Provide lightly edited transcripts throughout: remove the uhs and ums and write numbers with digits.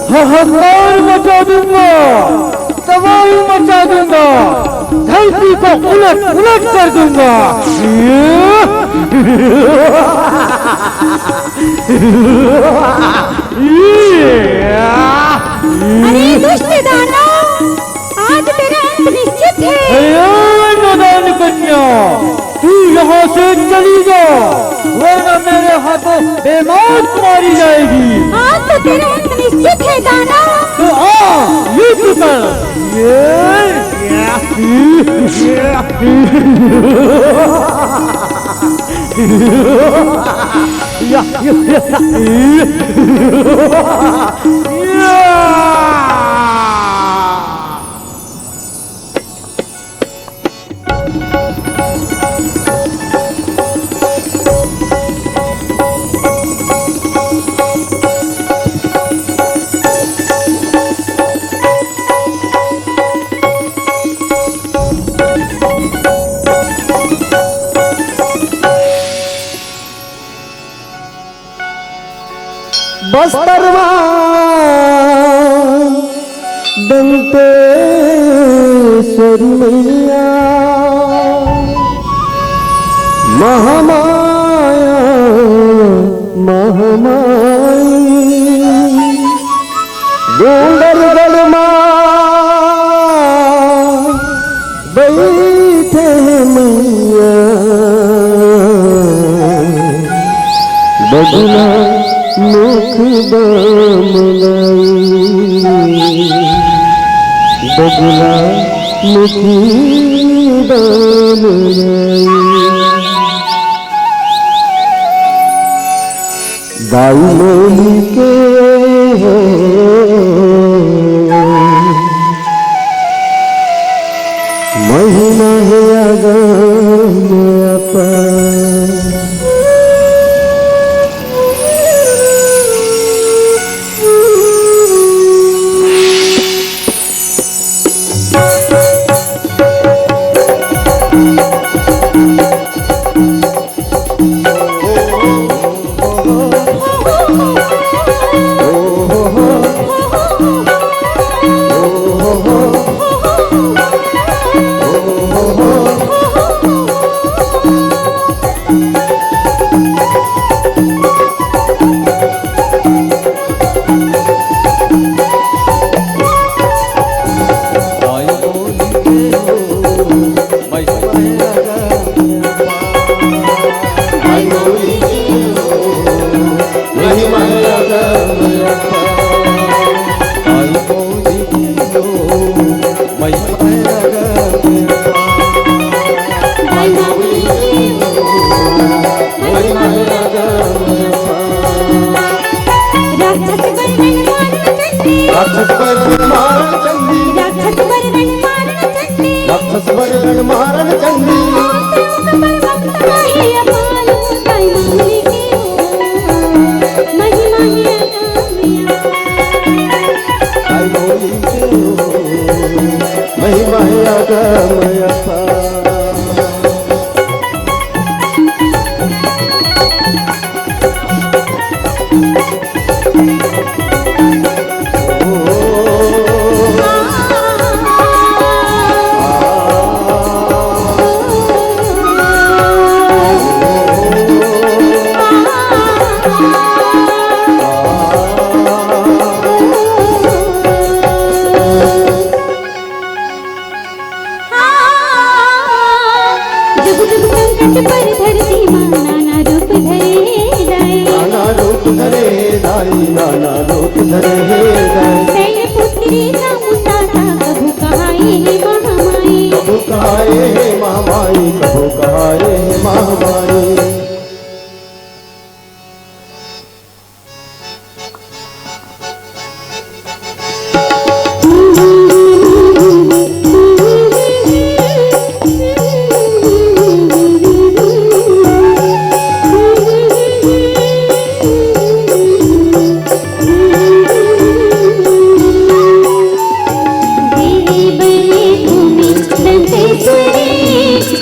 हाहाकार मचा दूंगा, तबाही मचा दूंगा, धरती को उलट उलट कर दूंगा। अरे दुष्ट दानव, आज तेरा अंत निश्चित है। नादान कन्या, तू यहाँ से चली जा, वरना मेरे हाथों बेमौत मारी जाएगी। आज तो तेरा अंत निश्चित है दानव। तो आ, ये तू कर। बस्तरवा दंतेश्वरी मैया महामाया महामाई डूंगरगढ़ मां बैठे मैया बदला मुख बमलाई बदला मुखी बमलाई दाई मोली के महिमा है अगम अपार।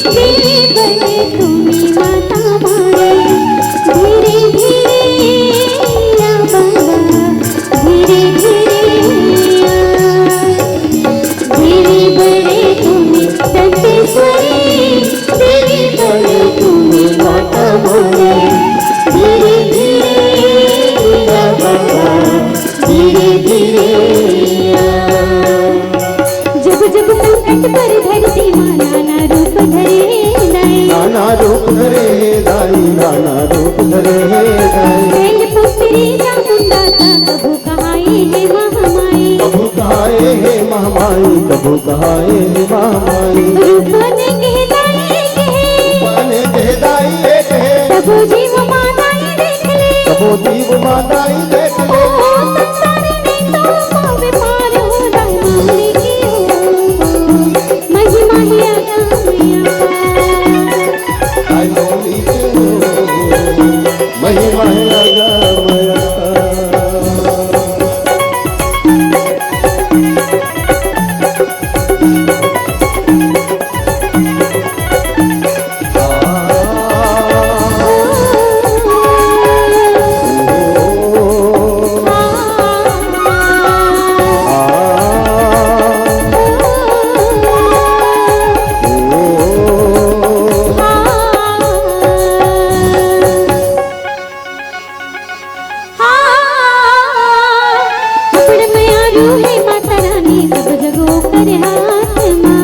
देवी बने तुम्हें माता। नाना रूप धरे दाई, नाना रूप धरे दाई। बेलपुत्री चामुंडा कबू कहाए है महामाई, कबू कहाए है महामाई, कबू कहाए है महामाई। रूप ने कहदाई बने कहदाई एक है, तबो जीव माताई देख ले, तबो जीव माताई देख ले। संसारी नहीं तो पावे पार हो दाई मामले की हो, महिमा ही अगम्य आई मौली के हो, महिमा है अगमय।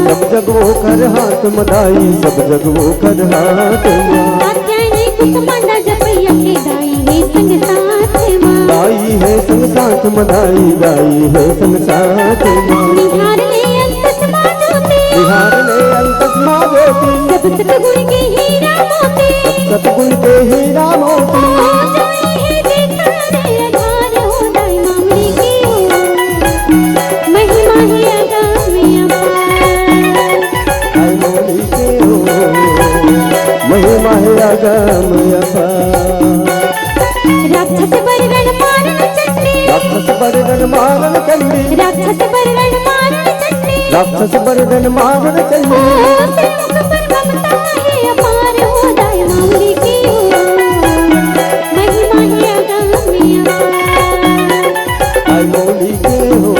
सब जगो कर हाथ मदाई, सब जगो कर हाथ दाई है संग साथ मदाई, दाई है संग साथ बिहार ले अंतस मानोते, बिहार ले अंतस मावोती। सब सतगुण के हीरा मोती, सतगुण के हीरा मोती। जाई है देखा रे अधार हो दाई मामले की हो, महिमा ही अगम्य अपार। आई मौली के हो, महिमा है अगम्य अपार। राक्षस बरगण मारन चंडी, राक्षस बरदन मारन चंडी, राक्षस बरगण मारन चंडी, राक्षस बरदन मारन चंडी। सिर मुख पर ममता है अपार हो दाई मामले की हो, महिमा ही अगम्य अपार। आई मौली के हो,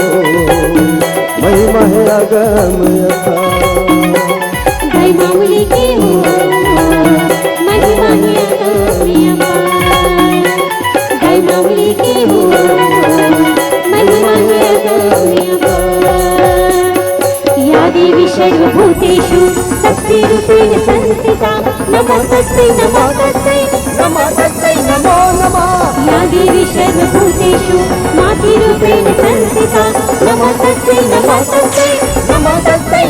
महिमा है अगम्य अपार। दाई मामले की हो, महिमा ही अगम्य अपार। दाई मामले की हो, महिमा ही अगम्य अपार। या देवी सर्वभूतेषु शक्तिरूपेण संस्थिता, नमो तस्मै नमो तस्मै नमो तस्मै नमो नमः। या देवी सर्वभूतेषु मातृरूपेण संस्थिता, नमो तस्मै नमो तस्मै नमो तस्मै